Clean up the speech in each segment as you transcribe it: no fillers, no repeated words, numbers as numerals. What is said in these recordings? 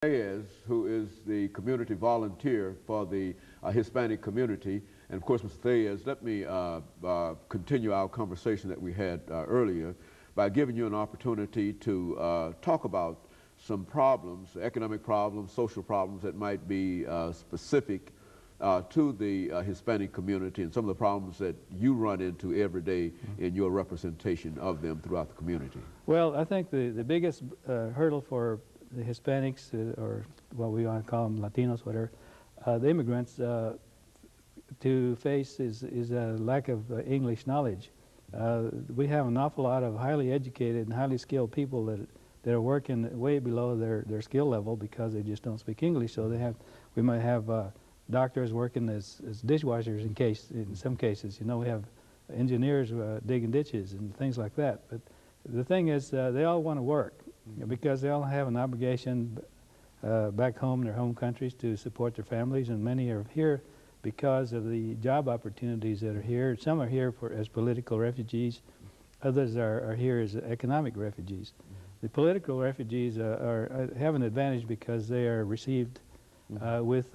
Reyes, who is the community volunteer for the Hispanic community. And of course, Mr. Reyes, let me continue our conversation that we had earlier by giving you an opportunity to talk about some problems, economic problems, social problems that might be specific to the Hispanic community and some of the problems that you run into every day in your representation of them throughout the community. Well, I think the biggest hurdle for the Hispanics, or what we want to call them, Latinos, whatever, the immigrants to face is a lack of English knowledge. We have an awful lot of highly educated and highly skilled people that are working way below their skill level because they just don't speak English. So we might have doctors working as dishwashers in some cases. You know, we have engineers digging ditches and things like that. But the thing is, they all want to work because they all have an obligation back home in their home countries to support their families, and many are here because of the job opportunities that are here. Some are here as political refugees. Others are here as economic refugees. The political refugees have an advantage because they are received with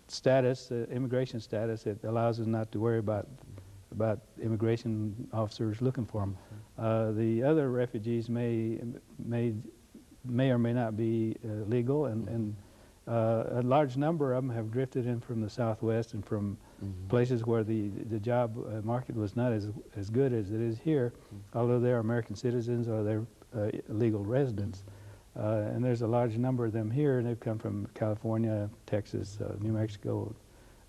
status, immigration status that allows us not to worry about immigration officers looking for them. The other refugees may or may not be legal, and a large number of them have drifted in from the Southwest and from places where the job market was not as good as it is here, although they're American citizens or they're legal residents. And there's a large number of them here, and they've come from California, Texas, New Mexico,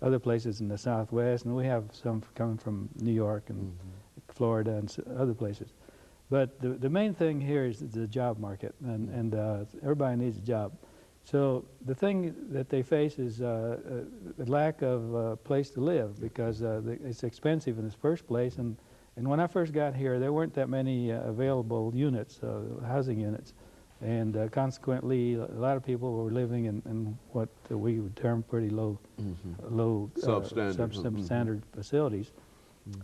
other places in the Southwest, and we have some coming from New York and Florida and other places. But the main thing here is the job market, and everybody needs a job. So the thing that they face is a lack of a place to live because it's expensive in the first place. And when I first got here, there weren't that many available units, housing units. And consequently, a lot of people were living in what we would term pretty low substandard facilities.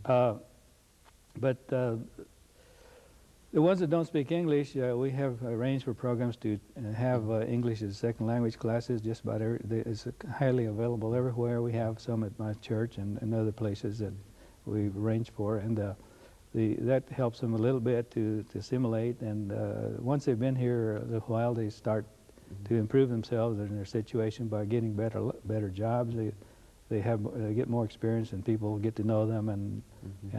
But the ones that don't speak English, we have arranged for programs to have English as second language classes. Just about it's highly available everywhere. We have some at my church and other places that we've arranged for, and that helps them a little bit to assimilate. And once they've been here a little while, they start to improve themselves in their situation by getting better jobs. They get more experience, and people get to know them, and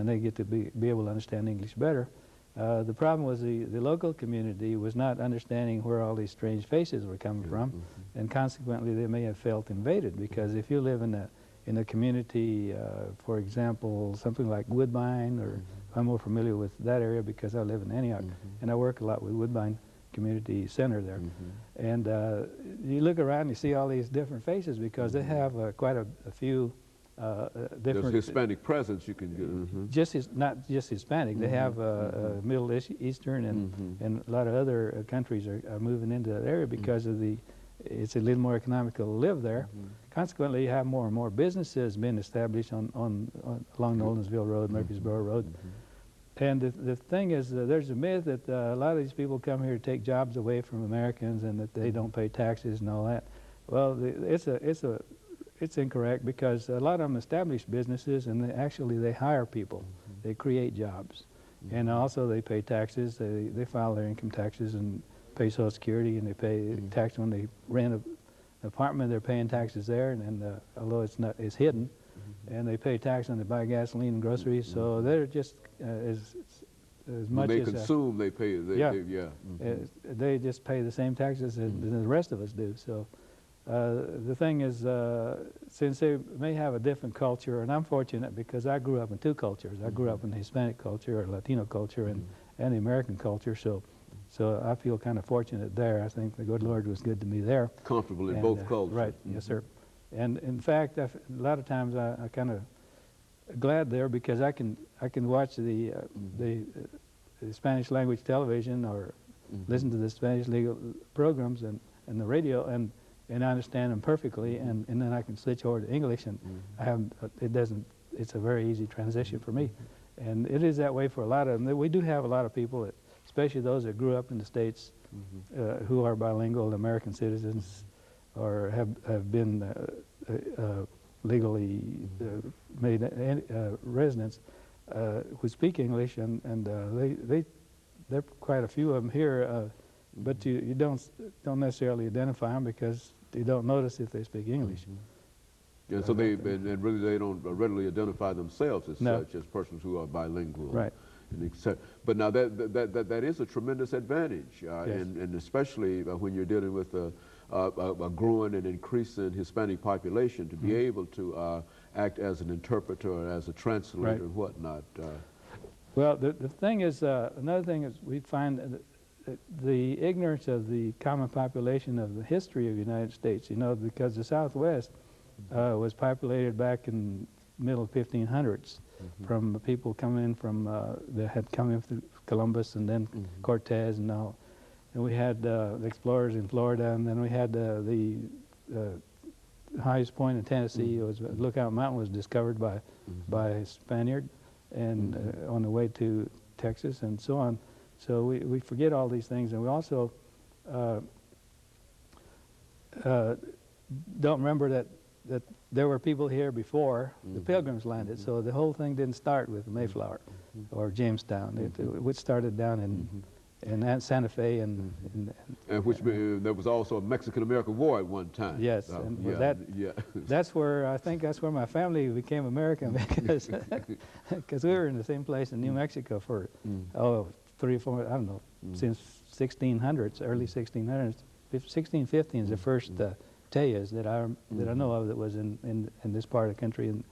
they get to be able to understand English better. The problem was the local community was not understanding where all these strange faces were coming from, and consequently they may have felt invaded, because if you live in a community, for example, something like Woodbine, or I'm more familiar with that area because I live in Antioch, and I work a lot with Woodbine Community Center there. And you look around and you see all these different faces because they have quite a few different... There's Hispanic presence you can get. Not just Hispanic. They have Middle Eastern and a lot of other countries are moving into that area because of it's a little more economical to live there. Consequently, you have more and more businesses being established along Nolensville Road, Murfreesboro Road. And the thing is, there's a myth that a lot of these people come here to take jobs away from Americans and that they don't pay taxes and all that. Well, it's incorrect, because a lot of them establish businesses, and they hire people. They create jobs. And also they pay taxes. They file their income taxes and pay Social Security, and they pay tax when they rent an apartment. They're paying taxes there, and although it's hidden, and they pay tax when they buy gasoline and groceries. So they're just as much when they as consume, they pay. They just pay the same taxes as the rest of us do. So the thing is, since they may have a different culture, and I'm fortunate because I grew up in two cultures. I grew up in the Hispanic culture or Latino culture and the American culture. So I feel kind of fortunate there. I think the good Lord was good to me there. Comfortable in both cultures. Right, yes, sir. And in fact, a lot of times I kind of glad there because I can watch the Spanish language television or listen to the Spanish legal programs and the radio, and I understand them perfectly, and then I can switch over to English, and it's a very easy transition for me. And it is that way for a lot of them. We do have a lot of people that especially those that grew up in the States, who are bilingual American citizens or have been legally made residents, who speak English, and there are quite a few of them here, but you don't necessarily identify them because you don't notice if they speak English. Yeah, so and really they don't readily identify themselves as No. such, as persons who are bilingual. Right. But now that is a tremendous advantage, Yes. and especially when you're dealing with a growing and increasing Hispanic population, to be able to act as an interpreter or as a translator Right. and whatnot. Well, the thing is, another thing is we find that the ignorance of the common population of the history of the United States, you know, because the Southwest was populated back in middle 1500s from people coming in from, that had come in through Columbus and then Cortez and all. And we had the explorers in Florida, and then we had the highest point in Tennessee. It was Lookout Mountain was discovered by a Spaniard, and on the way to Texas and so on. So we forget all these things, and we also don't remember that there were people here before the Pilgrims landed. So the whole thing didn't start with Mayflower or Jamestown. It started down in Santa Fe and which there was also a Mexican-American War at one time. yes, that's where I think that's where my family became American, because we were in the same place in New Mexico for 3 or 4, I don't know, since 1600s, early 1600s. 1615 is the first PTellez that I know of that was in this part of the country in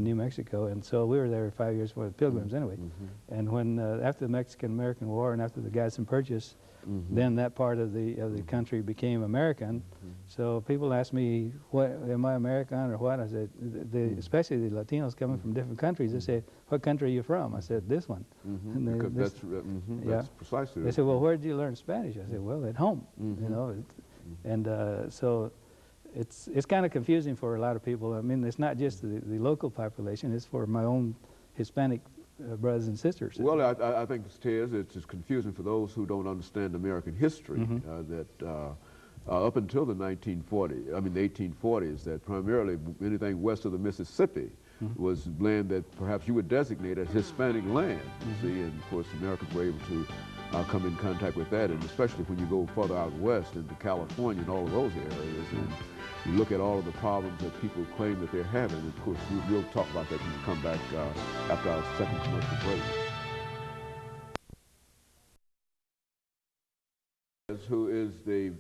New Mexico, and so we were there 5 years for the Pilgrims anyway. And when after the Mexican-American War and after the Gadsden Purchase, then that part of the country became American. So people ask me, "What am I American or what?" I said, especially the Latinos coming from different countries. They say, "What country are you from?" I said, "This one." And that's precisely. They said, "Well, where did you learn Spanish?" I said, "Well, at home." You know, and so. It's kind of confusing for a lot of people. I mean, it's not just the local population, it's for my own Hispanic brothers and sisters. Well, I think, it's confusing for those who don't understand American history, that up until the 1840s, that primarily anything west of the Mississippi was land that perhaps you would designate as Hispanic land, you see, and of course Americans were able to come in contact with that, and especially when you go further out west into California and all of those areas, and you look at all of the problems that people claim that they're having. Of course, we'll talk about that when we come back after our second commercial break. Who is the